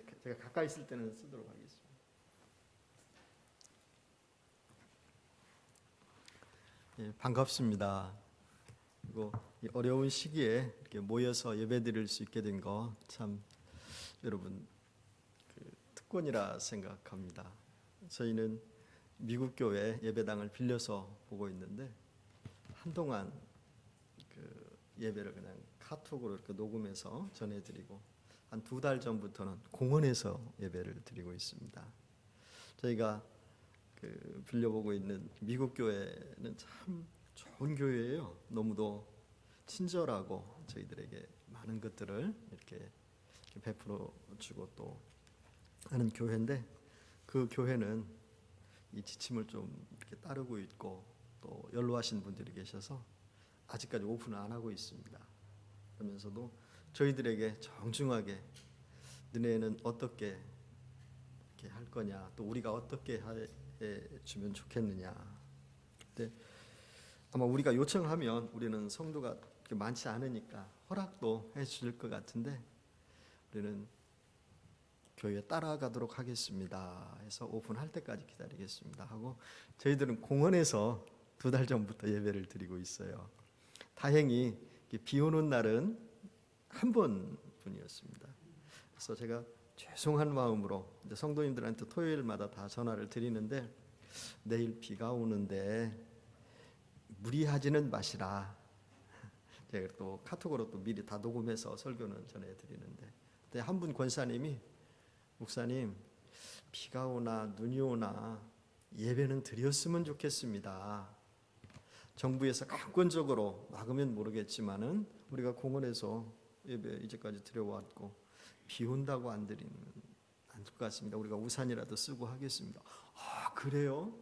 근데 제가 가까이 있을 때는 쓰도록 하겠습니다. 예, 반갑습니다. 그리고 이 어려운 시기에 이렇게 모여서 예배드릴 수 있게 된 거 참 여러분 특권이라 생각합니다. 저희는 미국 교회 예배당을 빌려서 보고 있는데 한동안 예배를 그냥 카톡으로 이렇게 녹음해서 전해드리고 한 2달 전부터는 공원에서 예배를 드리고 있습니다. 저희가 빌려보고 있는 미국 교회는 참 좋은 교회예요. 너무도 친절하고 저희들에게 많은 것들을 이렇게 베풀어 주고 또 하는 교회인데, 그 교회는 이 지침을 좀 이렇게 따르고 있고 또 연로하신 분들이 계셔서 아직까지 오픈을 안 하고 있습니다. 그러면서도 저희들에게 정중하게 너네는 어떻게 이렇게 할 거냐, 또 우리가 어떻게 해주면 좋겠느냐. 근데 아마 우리가 요청하면 우리는 성도가 많지 않으니까 허락도 해줄 것 같은데, 우리는 교회에 따라가도록 하겠습니다 해서 오픈할 때까지 기다리겠습니다 하고 저희들은 공원에서 2달 전부터 예배를 드리고 있어요. 다행히 비 오는 날은 한 번뿐이었습니다. 그래서 제가 죄송한 마음으로 이제 성도님들한테 토요일마다 다 전화를 드리는데, 내일 비가 오는데 무리하지는 마시라. 제가 또 카톡으로 또 미리 다 녹음해서 설교는 전해드리는데, 그때 한 분 권사님이 목사님, 비가 오나 눈이 오나 예배는 드렸으면 좋겠습니다. 정부에서 강권적으로 막으면 모르겠지만은 우리가 공원에서 예배 이제까지 드려왔고 비 온다고 안 드리면 안 될 것 같습니다. 우리가 우산이라도 쓰고 하겠습니다. 아, 그래요?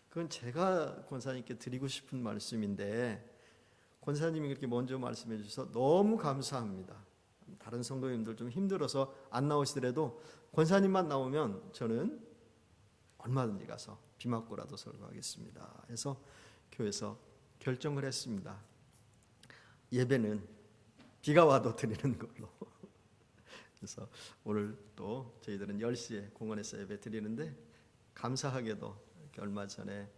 그건 제가 권사님께 드리고 싶은 말씀인데 권사님이 그렇게 먼저 말씀해 주셔서 너무 감사합니다. 다른 성도님들 좀 힘들어서 안 나오시더라도 권사님만 나오면 저는 얼마든지 가서 비 맞고라도 설교하겠습니다 해서 교회에서 결정을 했습니다. 예배는 비가 와도 드리는 걸로. 그래서 오늘 또 저희들은 10시에 공원에서 예배 드리는데, 감사하게도 얼마 전에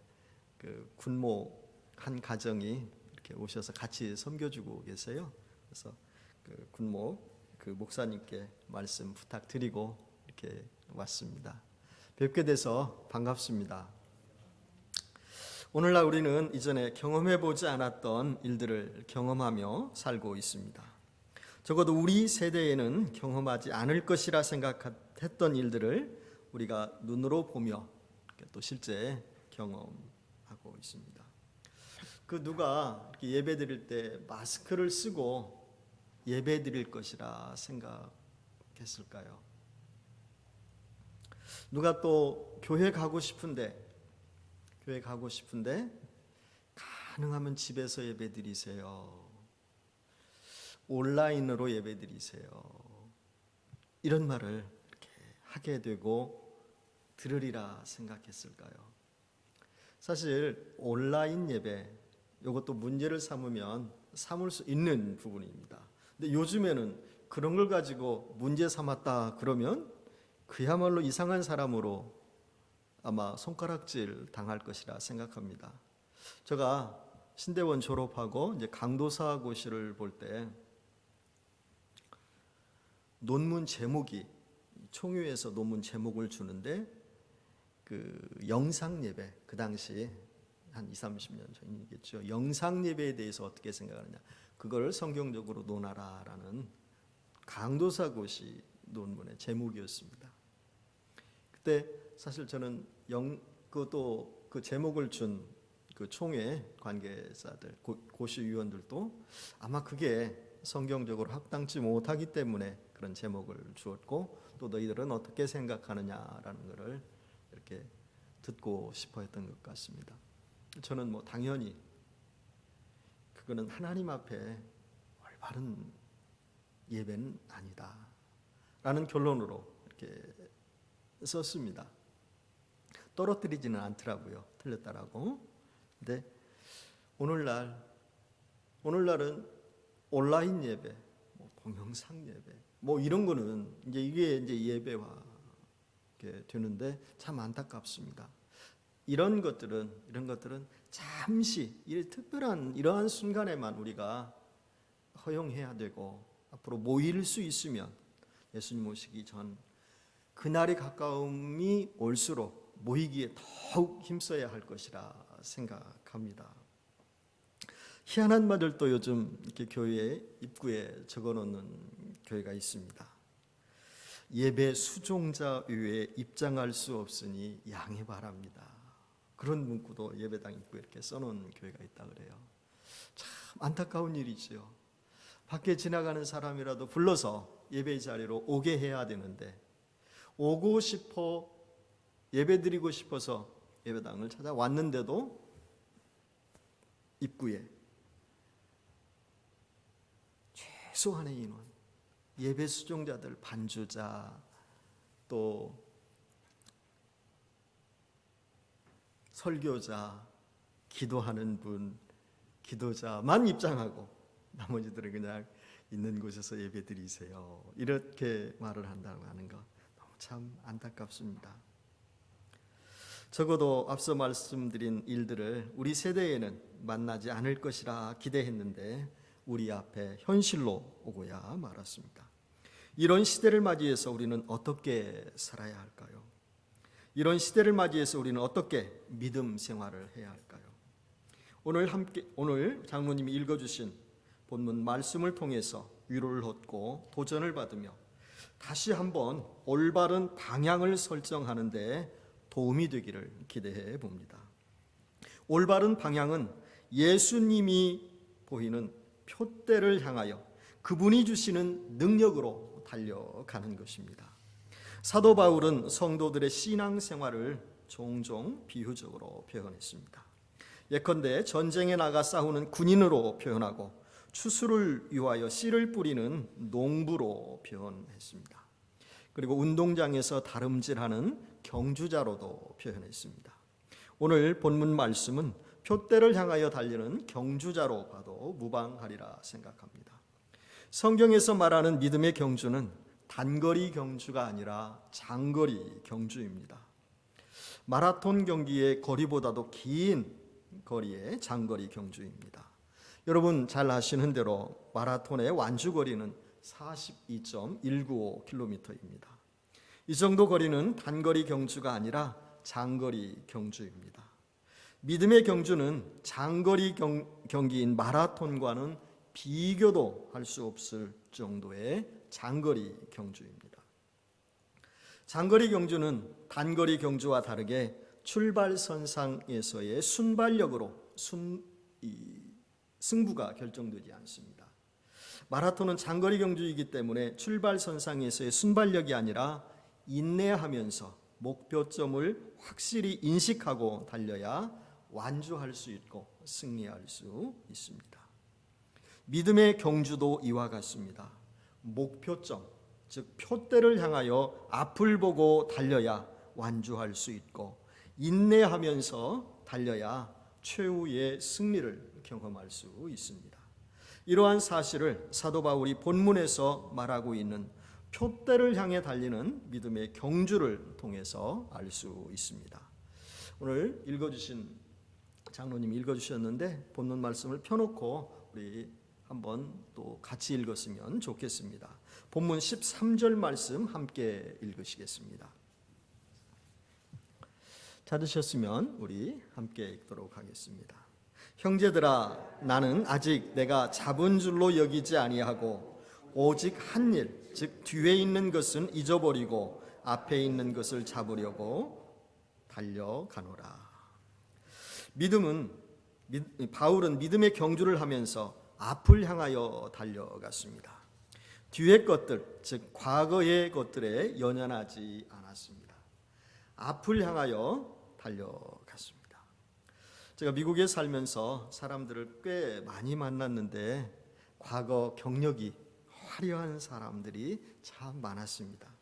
군모 한 가정이 이렇게 오셔서 같이 섬겨주고 계세요. 그래서 군모 목사님께 말씀 부탁드리고 이렇게 왔습니다. 뵙게 돼서 반갑습니다. 오늘날 우리는 이전에 경험해보지 않았던 일들을 경험하며 살고 있습니다. 적어도 우리 세대에는 경험하지 않을 것이라 생각했던 일들을 우리가 눈으로 보며 또 실제 경험하고 있습니다. 누가 예배 드릴 때 마스크를 쓰고 예배 드릴 것이라 생각했을까요? 누가 또 교회 가고 싶은데 가능하면 집에서 예배 드리세요. 온라인으로 예배 드리세요. 이런 말을 이렇게 하게 되고 들으리라 생각했을까요? 사실 온라인 예배, 이것도 문제를 삼을 수 있는 부분입니다. 근데 요즘에는 그런 걸 가지고 문제 삼았다 그러면 그야말로 이상한 사람으로 아마 손가락질 당할 것이라 생각합니다. 제가 신대원 졸업하고 이제 강도사고시를 볼 때 논문 제목이 총유에서 논문 제목을 주는데 영상 예배, 그 당시 한 20-30년 전이겠죠. 영상 예배에 대해서 어떻게 생각하느냐, 그걸 성경적으로 논하라라는 강도사고시 논문의 제목이었습니다. 그때 사실 저는 그것도 그 제목을 준 총회 관계자들, 고시위원들도 아마 그게 성경적으로 합당치 못하기 때문에 그런 제목을 주었고, 또 너희들은 어떻게 생각하느냐라는 것을 이렇게 듣고 싶어 했던 것 같습니다. 저는 당연히 그거는 하나님 앞에 올바른 예배는 아니다 라는 결론으로 이렇게 썼습니다. 떨어뜨리지는 않더라고요, 틀렸다라고. 근데 오늘날은 온라인 예배, 동영상 예배, 뭐 이런 거는 이게 예배화 되는데 참 안타깝습니다. 이런 것들은 잠시 이 특별한 이러한 순간에만 우리가 허용해야 되고, 앞으로 모일 수 있으면 예수님 오시기 전 그날이 가까움이 올수록 모이기에 더욱 힘써야 할 것이라 생각합니다. 희한한 말을 또 요즘 이렇게 교회 입구에 적어놓는 교회가 있습니다. 예배 수종자 외에 입장할 수 없으니 양해 바랍니다. 그런 문구도 예배당 입구에 이렇게 써놓은 교회가 있다 그래요. 참 안타까운 일이지요. 밖에 지나가는 사람이라도 불러서 예배 자리로 오게 해야 되는데, 오고 싶어 예배 드리고 싶어서 예배당을 찾아왔는데도 입구에 최소한의 인원, 예배 수종자들, 반주자, 또 설교자, 기도하는 분, 기도자만 입장하고 나머지들은 그냥 있는 곳에서 예배 드리세요, 이렇게 말을 한다고 하는 것 너무 참 안타깝습니다. 적어도 앞서 말씀드린 일들을 우리 세대에는 만나지 않을 것이라 기대했는데 우리 앞에 현실로 오고야 말았습니다. 이런 시대를 맞이해서 우리는 어떻게 살아야 할까요? 이런 시대를 맞이해서 우리는 어떻게 믿음 생활을 해야 할까요? 오늘 장로님이 읽어주신 본문 말씀을 통해서 위로를 얻고 도전을 받으며 다시 한번 올바른 방향을 설정하는 데 도움이 되기를 기대해 봅니다. 올바른 방향은 예수님이 보이는 표대를 향하여 그분이 주시는 능력으로 달려가는 것입니다. 사도 바울은 성도들의 신앙생활을 종종 비유적으로 표현했습니다. 예컨대 전쟁에 나가 싸우는 군인으로 표현하고 추수를 위하여 씨를 뿌리는 농부로 표현했습니다. 그리고 운동장에서 다름질하는 경주자로도 표현했습니다. 오늘 본문 말씀은 표대를 향하여 달리는 경주자로 봐도 무방하리라 생각합니다. 성경에서 말하는 믿음의 경주는 단거리 경주가 아니라 장거리 경주입니다. 마라톤 경기의 거리보다도 긴 거리의 장거리 경주입니다. 여러분 잘 아시는 대로 마라톤의 완주거리는 42.195km입니다. 이 정도 거리는 단거리 경주가 아니라 장거리 경주입니다. 믿음의 경주는 장거리 경기인 마라톤과는 비교도 할 수 없을 정도의 장거리 경주입니다. 장거리 경주는 단거리 경주와 다르게 출발선상에서의 순발력으로 승부가 결정되지 않습니다. 마라톤은 장거리 경주이기 때문에 출발선상에서의 순발력이 아니라 인내하면서 목표점을 확실히 인식하고 달려야 완주할 수 있고 승리할 수 있습니다. 믿음의 경주도 이와 같습니다. 목표점, 즉 표대를 향하여 앞을 보고 달려야 완주할 수 있고 인내하면서 달려야 최후의 승리를 경험할 수 있습니다. 이러한 사실을 사도 바울이 본문에서 말하고 있는 표대를 향해 달리는 믿음의 경주를 통해서 알 수 있습니다. 오늘 장로님이 읽어주셨는데 본문 말씀을 펴놓고 우리 한번 또 같이 읽었으면 좋겠습니다. 본문 13절 말씀 함께 읽으시겠습니다. 찾으셨으면 우리 함께 읽도록 하겠습니다. 형제들아, 나는 아직 내가 잡은 줄로 여기지 아니하고 오직 한 일, 즉 뒤에 있는 것은 잊어버리고 앞에 있는 것을 잡으려고 달려가노라. 바울은 믿음의 경주를 하면서 앞을 향하여 달려갔습니다. 뒤의 것들, 즉 과거의 것들에 연연하지 않았습니다. 앞을 향하여 달려갔습니다. 제가 미국에 살면서 사람들을 꽤 많이 만났는데 과거 경력이 화려한 사람들이 참 많았습니다.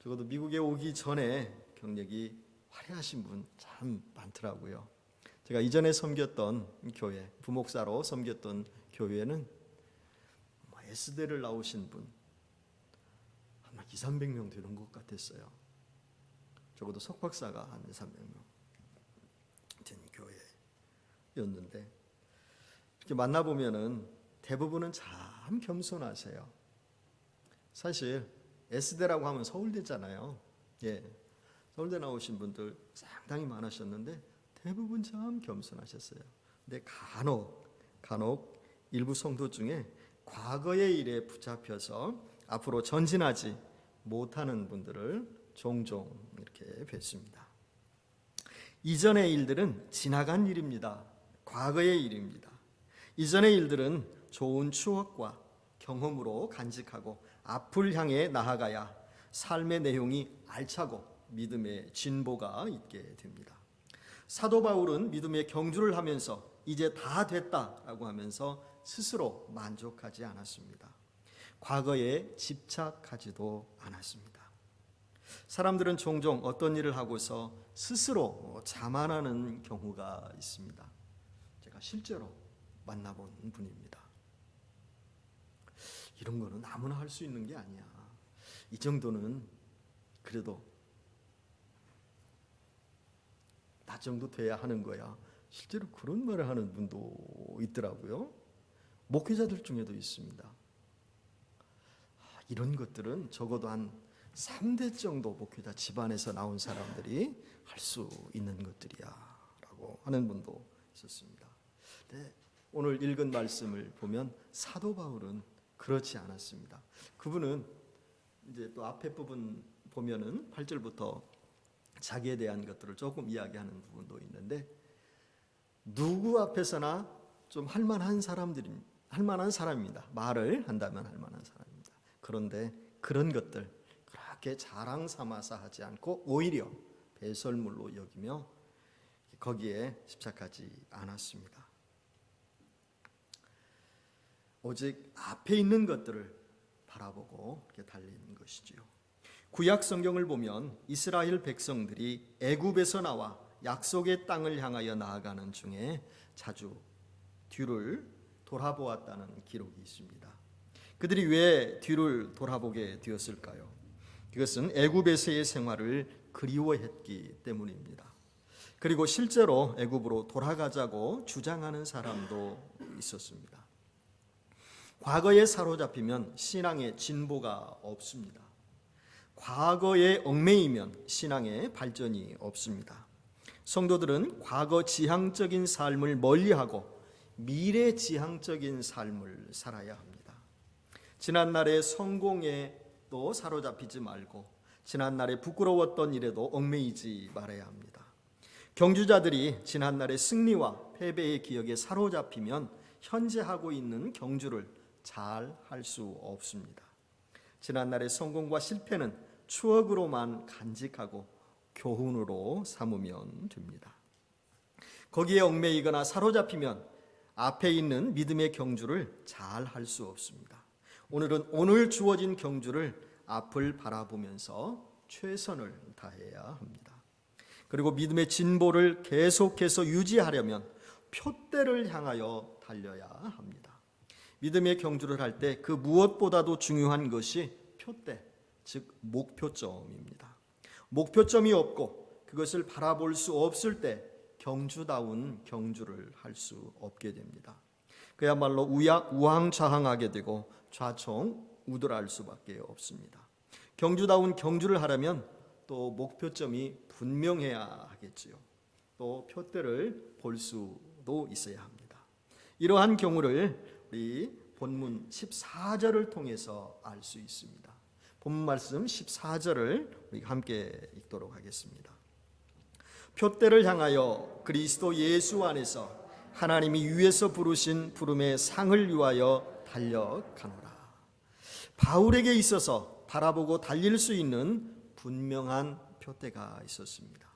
적어도 미국에 오기 전에 경력이 화려하신 분 참 많더라고요. 제가 이전에 섬겼던 교회, 부목사로 섬겼던 교회는 S대를 나오신 분, 2, 300명 되는 것 같았어요. 적어도 석박사가 한 2, 300명 된 교회였는데 이렇게 만나보면은 대부분은 참 겸손하세요. 사실 S대라고 하면 서울대잖아요. 예, 서울대 나오신 분들 상당히 많으셨는데 대부분 참 겸손하셨어요. 근데 간혹 일부 성도 중에 과거의 일에 붙잡혀서 앞으로 전진하지 못하는 분들을 종종 이렇게 뵙습니다. 이전의 일들은 지나간 일입니다. 과거의 일입니다. 이전의 일들은 좋은 추억과 경험으로 간직하고 앞을 향해 나아가야 삶의 내용이 알차고 믿음의 진보가 있게 됩니다. 사도 바울은 믿음의 경주를 하면서 이제 다 됐다라고 하면서 스스로 만족하지 않았습니다. 과거에 집착하지도 않았습니다. 사람들은 종종 어떤 일을 하고서 스스로 자만하는 경우가 있습니다. 제가 실제로 만나본 분입니다. 이런 거는 아무나 할 수 있는 게 아니야. 이 정도는 그래도 나 정도 돼야 하는 거야. 실제로 그런 말을 하는 분도 있더라고요. 목회자들 중에도 있습니다. 이런 것들은 적어도 한 3대 정도 목회자 집안에서 나온 사람들이 할 수 있는 것들이야 라고 하는 분도 있었습니다. 네, 오늘 읽은 말씀을 보면 사도 바울은 그렇지 않았습니다. 그분은 이제 또 앞에 부분 보면은 8절부터 자기에 대한 것들을 조금 이야기하는 부분도 있는데 누구 앞에서나 좀 할 만한 사람입니다. 말을 한다면 할 만한 사람입니다. 그런데 그런 것들 그렇게 자랑 삼아서 하지 않고 오히려 배설물로 여기며 거기에 집착하지 않았습니다. 오직 앞에 있는 것들을 바라보고 이렇게 달리는 것이지요. 구약 성경을 보면 이스라엘 백성들이 애굽에서 나와 약속의 땅을 향하여 나아가는 중에 자주 뒤를 돌아보았다는 기록이 있습니다. 그들이 왜 뒤를 돌아보게 되었을까요? 그것은 애굽에서의 생활을 그리워했기 때문입니다. 그리고 실제로 애굽으로 돌아가자고 주장하는 사람도 있었습니다. 과거에 사로잡히면 신앙의 진보가 없습니다. 과거에 얽매이면 신앙의 발전이 없습니다. 성도들은 과거 지향적인 삶을 멀리하고 미래 지향적인 삶을 살아야 합니다. 지난날의 성공에 또 사로잡히지 말고 지난날에 부끄러웠던 일에도 얽매이지 말아야 합니다. 경주자들이 지난날의 승리와 패배의 기억에 사로잡히면 현재 하고 있는 경주를 잘 할 수 없습니다. 지난날의 성공과 실패는 추억으로만 간직하고 교훈으로 삼으면 됩니다. 거기에 얽매이거나 사로잡히면 앞에 있는 믿음의 경주를 잘 할 수 없습니다. 오늘은 오늘 주어진 경주를 앞을 바라보면서 최선을 다해야 합니다. 그리고 믿음의 진보를 계속해서 유지하려면 표대를 향하여 달려야 합니다. 믿음의 경주를 할 때 그 무엇보다도 중요한 것이 표대, 즉 목표점입니다. 목표점이 없고 그것을 바라볼 수 없을 때 경주다운 경주를 할 수 없게 됩니다. 그야말로 우왕좌왕하게 되고 좌총우돌할 수밖에 없습니다. 경주다운 경주를 하려면 또 목표점이 분명해야 하겠지요. 또 표대를 볼 수도 있어야 합니다. 이러한 경우를 우리 본문 14절을 통해서 알 수 있습니다. 본문 말씀 14절을 우리 함께 읽도록 하겠습니다. 표대를 향하여 그리스도 예수 안에서 하나님이 위에서 부르신 부름의 상을 위하여 달려가노라. 바울에게 있어서 바라보고 달릴 수 있는 분명한 표대가 있었습니다.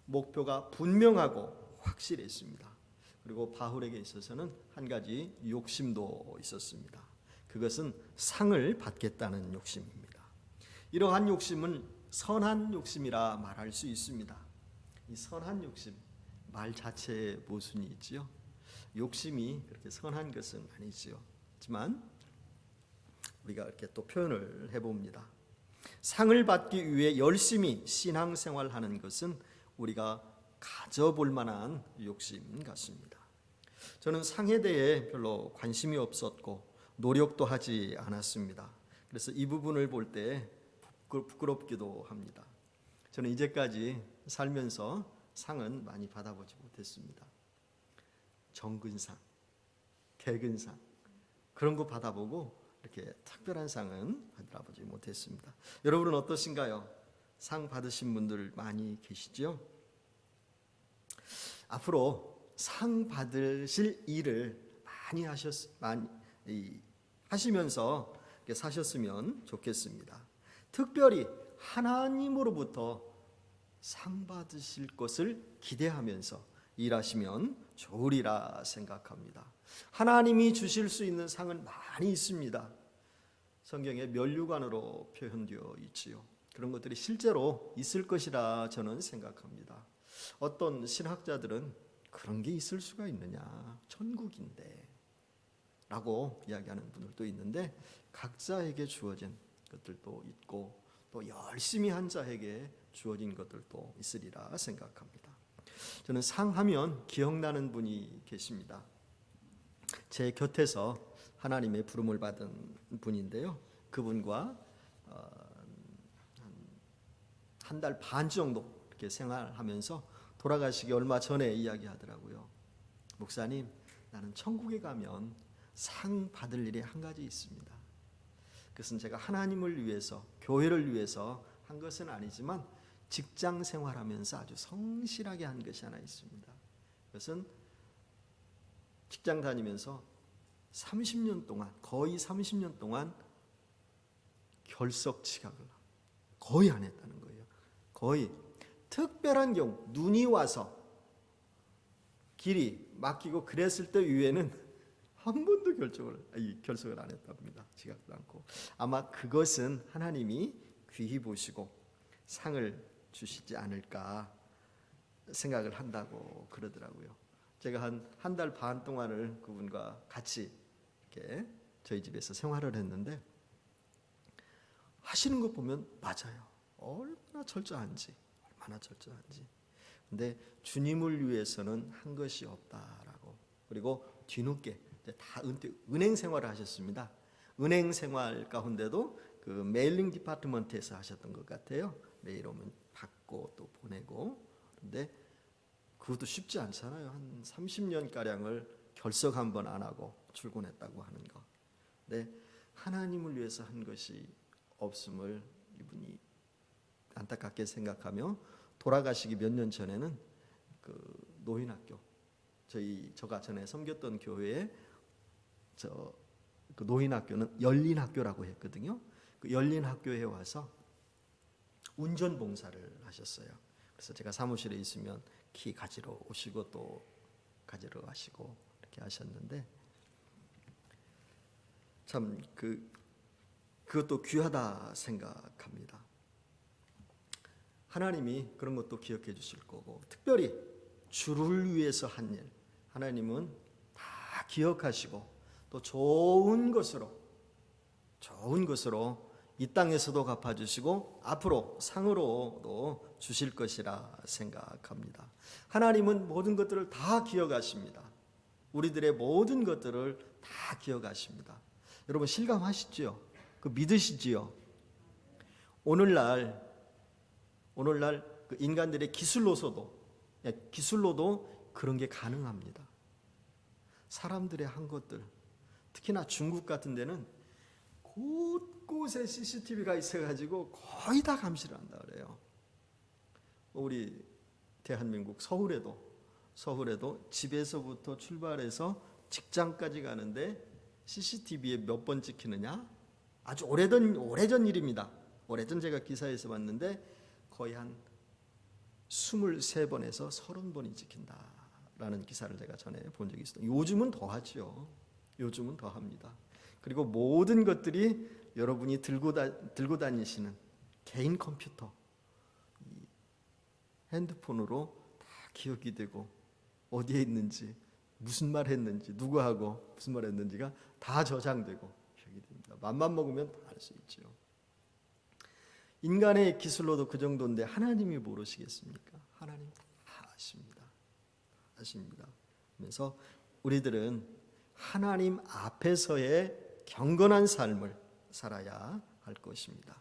목표가 분명하고 확실했습니다. 그리고 바울에게 있어서는 한 가지 욕심도 있었습니다. 그것은 상을 받겠다는 욕심입니다. 이러한 욕심은 선한 욕심이라 말할 수 있습니다. 이 선한 욕심, 말 자체에 모순이 있지요. 욕심이 그렇게 선한 것은 아니지요. 하지만 우리가 이렇게 또 표현을 해봅니다. 상을 받기 위해 열심히 신앙생활하는 것은 우리가 가져볼 만한 욕심 같습니다. 저는 상에 대해 별로 관심이 없었고 노력도 하지 않았습니다. 그래서 이 부분을 볼 때 부끄럽기도 합니다. 저는 이제까지 살면서 상은 많이 받아보지 못했습니다. 정근상, 개근상 그런 거 받아보고 이렇게 특별한 상은 받아보지 못했습니다. 여러분은 어떠신가요? 상 받으신 분들 많이 계시죠? 앞으로 상 받으실 일을 많이 하시면서 사셨으면 좋겠습니다. 특별히 하나님으로부터 상 받으실 것을 기대하면서 일하시면 좋으리라 생각합니다. 하나님이 주실 수 있는 상은 많이 있습니다. 성경에 면류관으로 표현되어 있지요. 그런 것들이 실제로 있을 것이라 저는 생각합니다. 어떤 신학자들은 그런 게 있을 수가 있느냐, 천국인데 라고 이야기하는 분들도 있는데, 각자에게 주어진 것들도 있고 또 열심히 한 자에게 주어진 것들도 있으리라 생각합니다. 저는 상하면 기억나는 분이 계십니다. 제 곁에서 하나님의 부름을 받은 분인데요. 그분과 한 달 반 정도 이렇게 생활하면서 돌아가시기 얼마 전에 이야기하더라고요. 목사님, 나는 천국에 가면 상 받을 일이 한 가지 있습니다. 그것은 제가 하나님을 위해서, 교회를 위해서 한 것은 아니지만 직장 생활하면서 아주 성실하게 한 것이 하나 있습니다. 그것은 직장 다니면서 30년 동안, 거의 30년 동안 결석 지각을 거의 안 했다는 거예요. 거의. 특별한 경우 눈이 와서 길이 막히고 그랬을 때 이외에는 한 번도 결석을 안 했답니다. 지각도 않고. 아마 그것은 하나님이 귀히 보시고 상을 주시지 않을까 생각을 한다고 그러더라고요. 제가 한 달 반 동안을 그분과 같이 이렇게 저희 집에서 생활을 했는데 하시는 거 보면 맞아요. 얼마나 철저한지. 근데 주님을 위해서는 한 것이 없다라고. 그리고 뒤늦게 다 은행 생활을 하셨습니다. 은행 생활 가운데도 그 메일링 디파트먼트에서 하셨던 것 같아요. 메일 오면 받고 또 보내고. 그런데 그것도 쉽지 않잖아요. 한 30년 가량을 결석 한 번 안 하고 출근했다고 하는 거. 근데 하나님을 위해서 한 것이 없음을 이분이 안타깝게 생각하며 돌아가시기 몇 년 전에는 그 노인학교, 저가 전에 섬겼던 교회에 그 노인학교는 열린 학교라고 했거든요. 그 열린 학교에 와서 운전 봉사를 하셨어요. 그래서 제가 사무실에 있으면 키 가지러 오시고 또 가지러 가시고 이렇게 하셨는데 참 그것도 귀하다 생각합니다. 하나님이 그런 것도 기억해 주실 거고, 특별히 주를 위해서 한 일 하나님은 다 기억하시고 또 좋은 것으로 이 땅에서도 갚아주시고 앞으로 상으로도 주실 것이라 생각합니다. 하나님은 모든 것들을 다 기억하십니다. 우리들의 모든 것들을 다 기억하십니다. 여러분 실감하시죠? 그 믿으시지요? 오늘날 그 인간들의 기술로도 그런 게 가능합니다. 사람들의 한 것들, 특히나 중국 같은 데는 곳곳에 CCTV가 있어가지고 거의 다 감시를 한다 그래요. 우리 대한민국 서울에도 집에서부터 출발해서 직장까지 가는데 CCTV에 몇 번 찍히느냐? 아주 오래전 일입니다. 오래전 제가 기사에서 봤는데 거의 한 23번에서 30번이 찍힌다라는 기사를 제가 전에 본 적이 있어요. 요즘은 더 하죠. 요즘은 더 합니다. 그리고 모든 것들이 여러분이 들고 다니시는 개인 컴퓨터, 핸드폰으로 다 기억이 되고 어디에 있는지, 무슨 말 했는지, 누구하고 무슨 말 했는지가 다 저장되고 기억이 됩니다. 맘만 먹으면 다 알 수 있죠. 인간의 기술로도 그 정도인데 하나님이 모르시겠습니까? 하나님 다 아십니다. 그래서 우리들은 하나님 앞에서의 경건한 삶을 살아야 할 것입니다.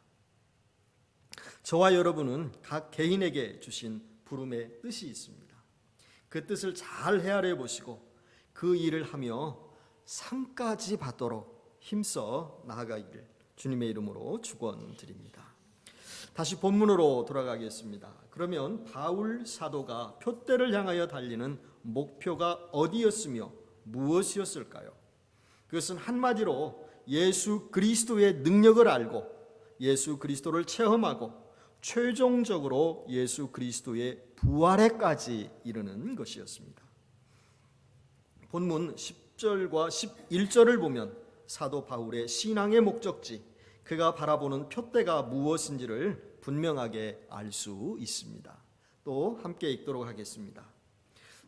저와 여러분은 각 개인에게 주신 부름의 뜻이 있습니다. 그 뜻을 잘 헤아려 보시고 그 일을 하며 상까지 받도록 힘써 나아가기를 주님의 이름으로 축원드립니다. 다시 본문으로 돌아가겠습니다. 그러면 바울 사도가 표대를 향하여 달리는 목표가 어디였으며 무엇이었을까요? 그것은 한마디로 예수 그리스도의 능력을 알고 예수 그리스도를 체험하고 최종적으로 예수 그리스도의 부활에까지 이르는 것이었습니다. 본문 10절과 11절을 보면 사도 바울의 신앙의 목적지, 그가 바라보는 표대가 무엇인지를 분명하게 알 수 있습니다. 또 함께 읽도록 하겠습니다.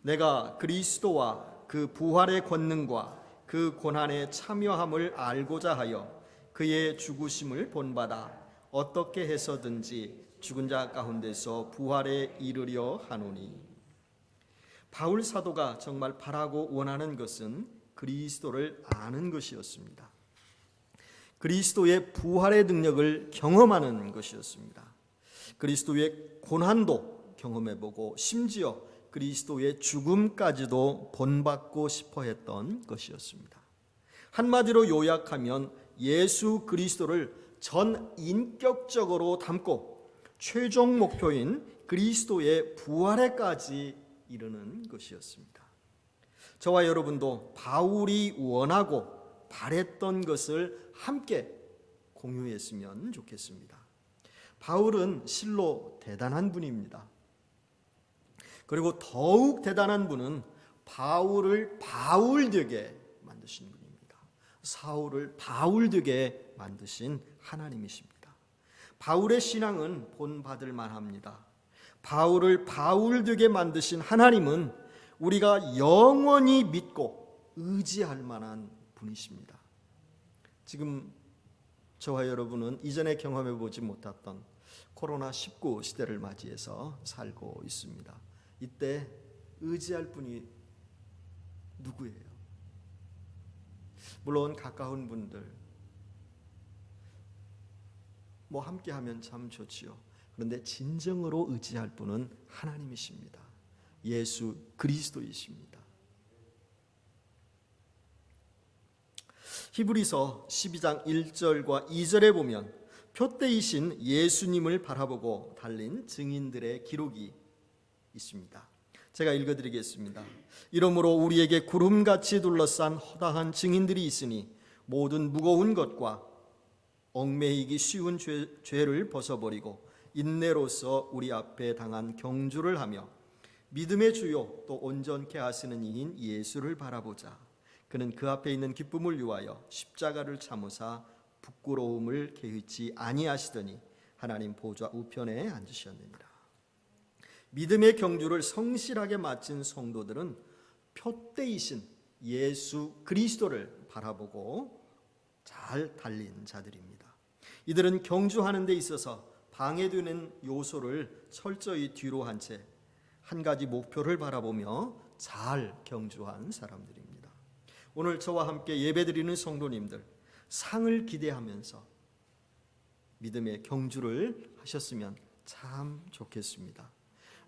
내가 그리스도와 그 부활의 권능과 그 고난에 참여함을 알고자 하여 그의 죽으심을 본받아 어떻게 해서든지 죽은 자 가운데서 부활에 이르려 하노니. 바울 사도가 정말 바라고 원하는 것은 그리스도를 아는 것이었습니다. 그리스도의 부활의 능력을 경험하는 것이었습니다. 그리스도의 고난도 경험해보고 심지어 그리스도의 죽음까지도 본받고 싶어 했던 것이었습니다. 한마디로 요약하면 예수 그리스도를 전 인격적으로 담고 최종 목표인 그리스도의 부활에까지 이르는 것이었습니다. 저와 여러분도 바울이 원하고 바랬던 것을 함께 공유했으면 좋겠습니다. 바울은 실로 대단한 분입니다. 그리고 더욱 대단한 분은 바울을 바울되게 만드신 분입니다. 사울을 바울되게 만드신 하나님이십니다. 바울의 신앙은 본받을 만합니다. 바울을 바울되게 만드신 하나님은 우리가 영원히 믿고 의지할 만한 분이십니다. 지금 저와 여러분은 이전에 경험해 보지 못했던 코로나19 시대를 맞이해서 살고 있습니다. 이때 의지할 분이 누구예요? 물론 가까운 분들 함께 하면 참 좋지요. 그런데 진정으로 의지할 분은 하나님이십니다. 예수 그리스도이십니다. 히브리서 12장 1절과 2절에 보면 표대이신 예수님을 바라보고 달린 증인들의 기록이 있습니다. 제가 읽어드리겠습니다. 이러므로 우리에게 구름같이 둘러싼 허다한 증인들이 있으니 모든 무거운 것과 얽매이기 쉬운 죄를 벗어버리고 인내로서 우리 앞에 당한 경주를 하며 믿음의 주요 또 온전케 하시는 이인 예수를 바라보자. 그는 그 앞에 있는 기쁨을 위하여 십자가를 참으사 부끄러움을 개의치 아니하시더니 하나님 보좌 우편에 앉으셨느니라. 믿음의 경주를 성실하게 마친 성도들은 표대이신 예수 그리스도를 바라보고 잘 달린 자들입니다. 이들은 경주하는 데 있어서 방해되는 요소를 철저히 뒤로 한 채 한 가지 목표를 바라보며 잘 경주한 사람들입니다. 오늘 저와 함께 예배드리는 성도님들, 상을 기대하면서 믿음의 경주를 하셨으면 참 좋겠습니다.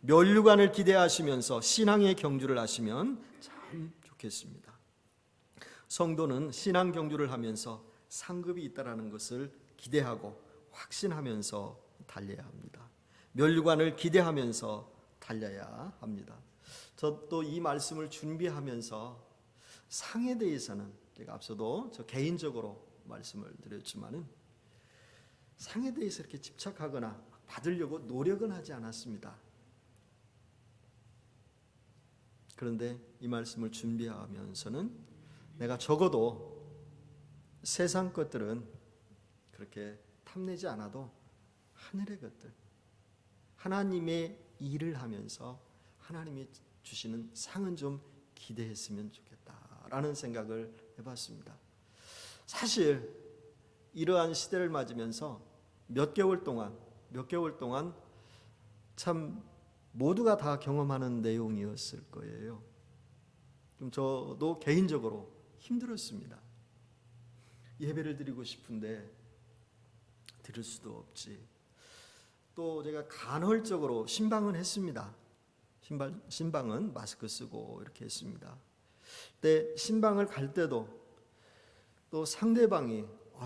면류관을 기대하시면서 신앙의 경주를 하시면 참 좋겠습니다. 성도는 신앙 경주를 하면서 상급이 있다라는 것을 기대하고 확신하면서 달려야 합니다. 면류관을 기대하면서 달려야 합니다. 저도 이 말씀을 준비하면서 상에 대해서는 제가 앞서도 저 개인적으로 말씀을 드렸지만은 상에 대해서 이렇게 집착하거나 받으려고 노력은 하지 않았습니다. 그런데 이 말씀을 준비하면서는 내가 적어도 세상 것들은 그렇게 탐내지 않아도 하늘의 것들, 하나님의 일을 하면서 하나님이 주시는 상은 좀 기대했으면 좋겠다라는 생각을 해봤습니다. 사실 이러한 시대를 맞으면서 몇 개월 동안 몇 개월 동안 참 모두가 다 경험하는 내용이었을 거예요. 좀 저도 개인적으로 힘들었습니다. 예배를 드리고 싶은데 드릴 수도 없지. 또 제가 간헐적으로 신방은 했습니다. 신방은 마스크 쓰고 이렇게 했습니다. 근데 신방을 갈 때도 또 상대방이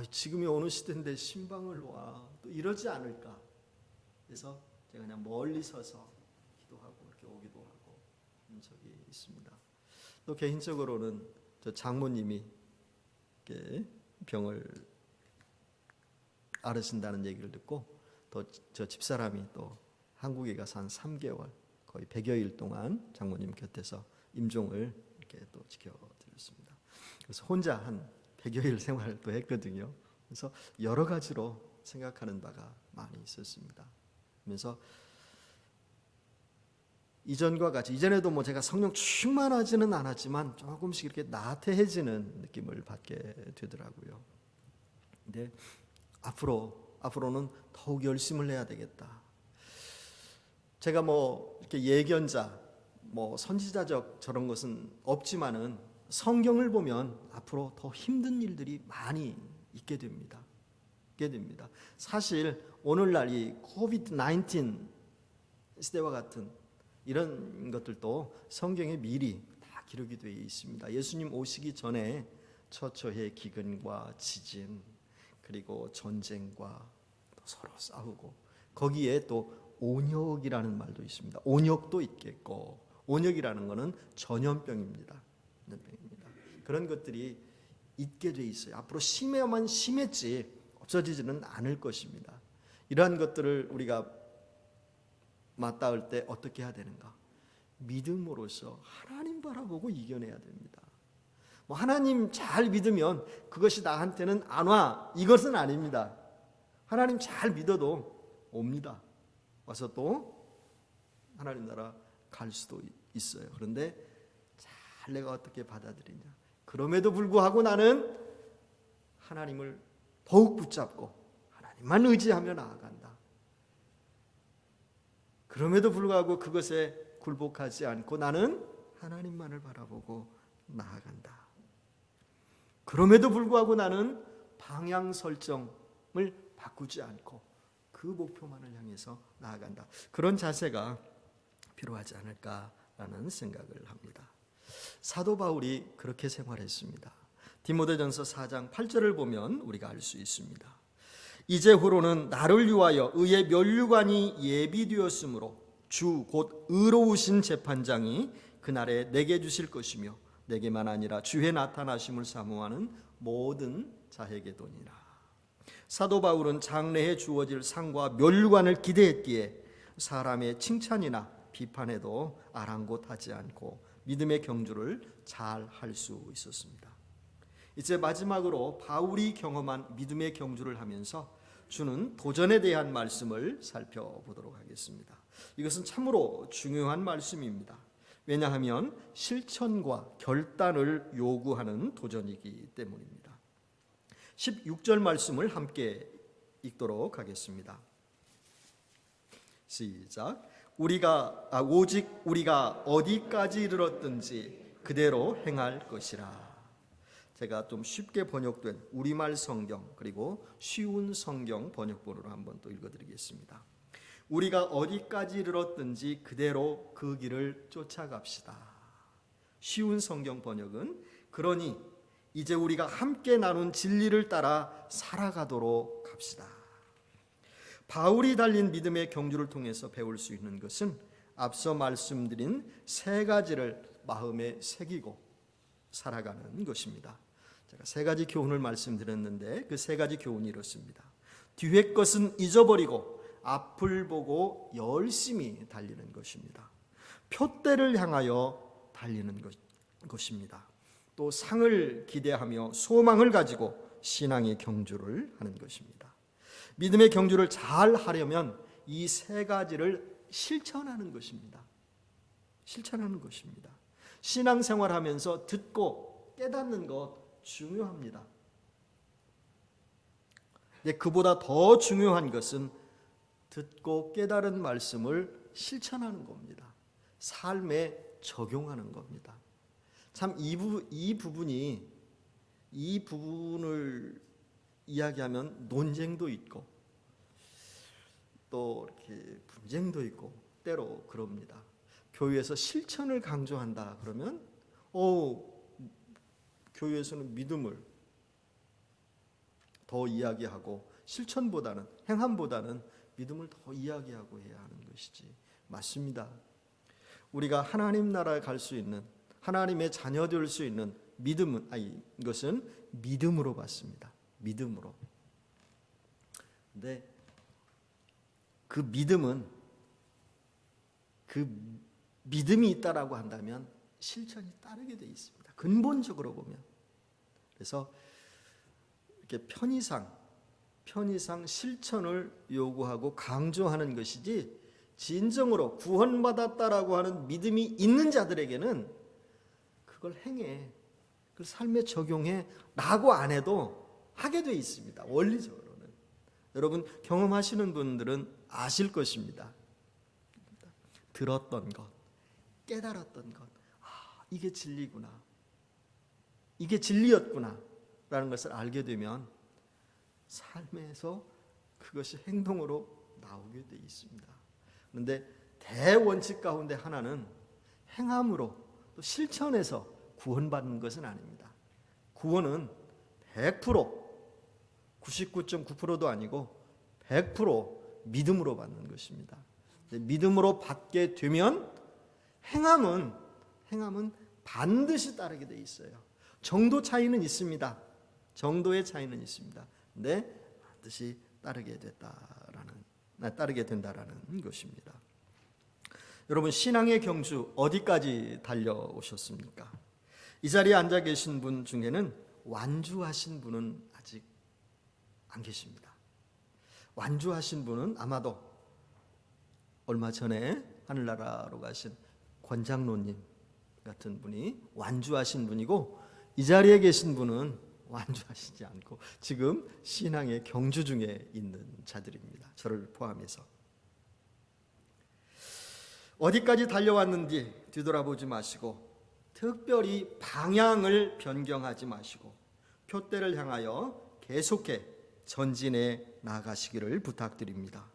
지금이 어느 시대인데 신방을 와, 또 이러지 않을까. 그래서 제가 그냥 멀리 서서 기도하고 이렇게 오기도 하고 그런 적이 있습니다. 또 개인적으로는 저 장모님이 이렇게 병을 앓으신다는 얘기를 듣고 또 저 집사람이 또 한국에 가서 한 3개월 거의 100여일 동안 장모님 곁에서 임종을 이렇게 또 지켜드렸습니다. 그래서 혼자 한 100여일 생활도 했거든요. 그래서 여러 가지로 생각하는 바가 많이 있었습니다. 그래서 이전과 같이 이전에도 뭐 제가 성령 충만하지는 않았지만 조금씩 이렇게 나태해지는 느낌을 받게 되더라고요. 근데 앞으로는 더욱 열심을 해야 되겠다. 제가 뭐 이렇게 예견자, 뭐 선지자적 저런 것은 없지만은 성경을 보면 앞으로 더 힘든 일들이 많이 있게 됩니다. 사실 오늘날 이 코비드-19 시대와 같은 이런 것들도 성경에 미리 다 기록이 되어 있습니다. 예수님 오시기 전에 처처의 기근과 지진, 그리고 전쟁과 서로 싸우고, 거기에 또 온역이라는 말도 있습니다. 온역도 있겠고, 온역이라는 것은 전염병입니다. 그런 것들이 있게 돼 있어요. 앞으로 심해야만 심했지 없어지지는 않을 것입니다. 이러한 것들을 우리가 맞닿을 때 어떻게 해야 되는가? 믿음으로써 하나님 바라보고 이겨내야 됩니다. 뭐 하나님 잘 믿으면 그것이 나한테는 안 와, 이것은 아닙니다. 하나님 잘 믿어도 옵니다. 와서 또 하나님 나라 갈 수도 있어요. 그런데 잘 내가 어떻게 받아들이냐. 그럼에도 불구하고 나는 하나님을 더욱 붙잡고 하나님만 의지하며 나아간다. 그럼에도 불구하고 그것에 굴복하지 않고 나는 하나님만을 바라보고 나아간다. 그럼에도 불구하고 나는 방향 설정을 바꾸지 않고 그 목표만을 향해서 나아간다. 그런 자세가 필요하지 않을까라는 생각을 합니다. 사도 바울이 그렇게 생활했습니다. 디모데전서 4장 8절을 보면 우리가 알 수 있습니다. 이제후로는 나를 위하여 의의 면류관이 예비되었으므로 주 곧 의로우신 재판장이 그날에 내게 주실 것이며 내게만 아니라 주의 나타나심을 사모하는 모든 자에게도니라. 사도 바울은 장래에 주어질 상과 면류관을 기대했기에 사람의 칭찬이나 비판에도 아랑곳하지 않고 믿음의 경주를 잘 할 수 있었습니다. 이제 마지막으로 바울이 경험한 믿음의 경주를 하면서 주는 도전에 대한 말씀을 살펴보도록 하겠습니다. 이것은 참으로 중요한 말씀입니다. 왜냐하면 실천과 결단을 요구하는 도전이기 때문입니다. 16절 말씀을 함께 읽도록 하겠습니다. 시작. 오직 우리가 어디까지 이르렀든지 그대로 행할 것이라. 제가 좀 쉽게 번역된 우리말 성경 그리고 쉬운 성경 번역본으로 한번 또 읽어드리겠습니다. 우리가 어디까지 이르렀든지 그대로 그 길을 쫓아갑시다. 쉬운 성경 번역은 그러니 이제 우리가 함께 나눈 진리를 따라 살아가도록 합시다. 바울이 달린 믿음의 경주를 통해서 배울 수 있는 것은 앞서 말씀드린 세 가지를 마음에 새기고 살아가는 것입니다. 제가 세 가지 교훈을 말씀드렸는데 그 세 가지 교훈이 이렇습니다. 뒤의 것은 잊어버리고 앞을 보고 열심히 달리는 것입니다. 표대를 향하여 달리는 것입니다. 또 상을 기대하며 소망을 가지고 신앙의 경주를 하는 것입니다. 믿음의 경주를 잘 하려면 이 세 가지를 실천하는 것입니다. 신앙생활하면서 듣고 깨닫는 것 중요합니다. 그보다 더 중요한 것은 듣고 깨달은 말씀을 실천하는 겁니다. 삶에 적용하는 겁니다. 참 이 부분을 이야기하면 논쟁도 있고 또 이렇게 분쟁도 있고 때로 그럽니다. 교회에서 실천을 강조한다 그러면 교회에서는 믿음을 더 이야기하고 실천보다는 행함보다는 믿음을 더 이야기하고 해야 하는 것이지. 맞습니다. 우리가 하나님 나라에 갈 수 있는 하나님의 자녀 될 수 있는 믿음은 이것은 믿음으로 받습니다. 믿음으로. 근데 그 믿음이 있다라고 한다면 실천이 따르게 돼 있습니다. 근본적으로 보면. 그래서 이렇게 편의상 실천을 요구하고 강조하는 것이지 진정으로 구원받았다라고 하는 믿음이 있는 자들에게는 그걸 행해, 그걸 삶에 적용해 라고 안 해도 하게 돼 있습니다. 원리적으로는. 여러분 경험하시는 분들은 아실 것입니다. 들었던 것, 깨달았던 것, 이게 진리구나, 이게 진리였구나 라는 것을 알게 되면 삶에서 그것이 행동으로 나오게 돼 있습니다. 그런데 대원칙 가운데 하나는 행함으로 또 실천해서 구원받는 것은 아닙니다. 구원은 100%, 99.9%도 아니고 100% 믿음으로 받는 것입니다. 믿음으로 받게 되면 행함은 반드시 따르게 돼 있어요. 정도 차이는 있습니다. 정도의 차이는 있습니다. 근데 반드시 따르게 된다라는 것입니다. 여러분 신앙의 경주 어디까지 달려오셨습니까? 이 자리에 앉아 계신 분 중에는 완주하신 분은 아직 안 계십니다. 완주하신 분은 아마도 얼마 전에 하늘나라로 가신 권장로님 같은 분이 완주하신 분이고, 이 자리에 계신 분은 완주하시지 않고 지금 신앙의 경주 중에 있는 자들입니다. 저를 포함해서. 어디까지 달려왔는지 뒤돌아보지 마시고 특별히 방향을 변경하지 마시고 표대를 향하여 계속해 전진해 나가시기를 부탁드립니다.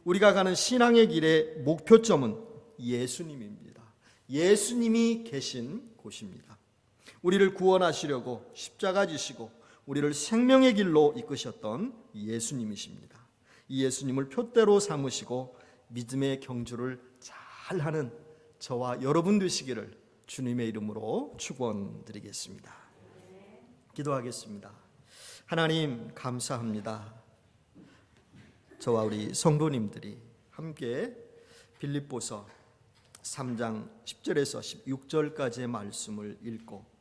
우리가 가는 신앙의 길의 목표점은 예수님입니다. 예수님이 계신 곳입니다. 우리를 구원하시려고 십자가 지시고 우리를 생명의 길로 이끄셨던 예수님이십니다. 이 예수님을 표대로 삼으시고 믿음의 경주를 잘하는 저와 여러분 되시기를 주님의 이름으로 축원드리겠습니다. 기도하겠습니다. 하나님 감사합니다. 저와 우리 성도님들이 함께 빌립보서 3장 10절에서 16절까지의 말씀을 읽고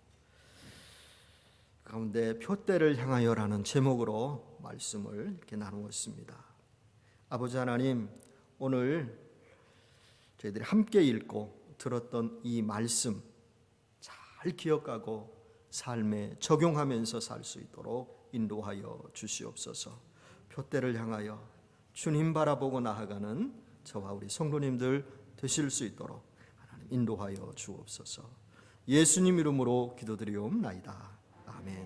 가운데 표대를 향하여라는 제목으로 말씀을 이렇게 나누었습니다. 아버지 하나님, 오늘 저희들이 함께 읽고 들었던 이 말씀 잘 기억하고 삶에 적용하면서 살 수 있도록 인도하여 주시옵소서. 표대를 향하여 주님 바라보고 나아가는 저와 우리 성도님들 되실 수 있도록 하나님 인도하여 주옵소서. 예수님 이름으로 기도드리옵나이다. 아멘.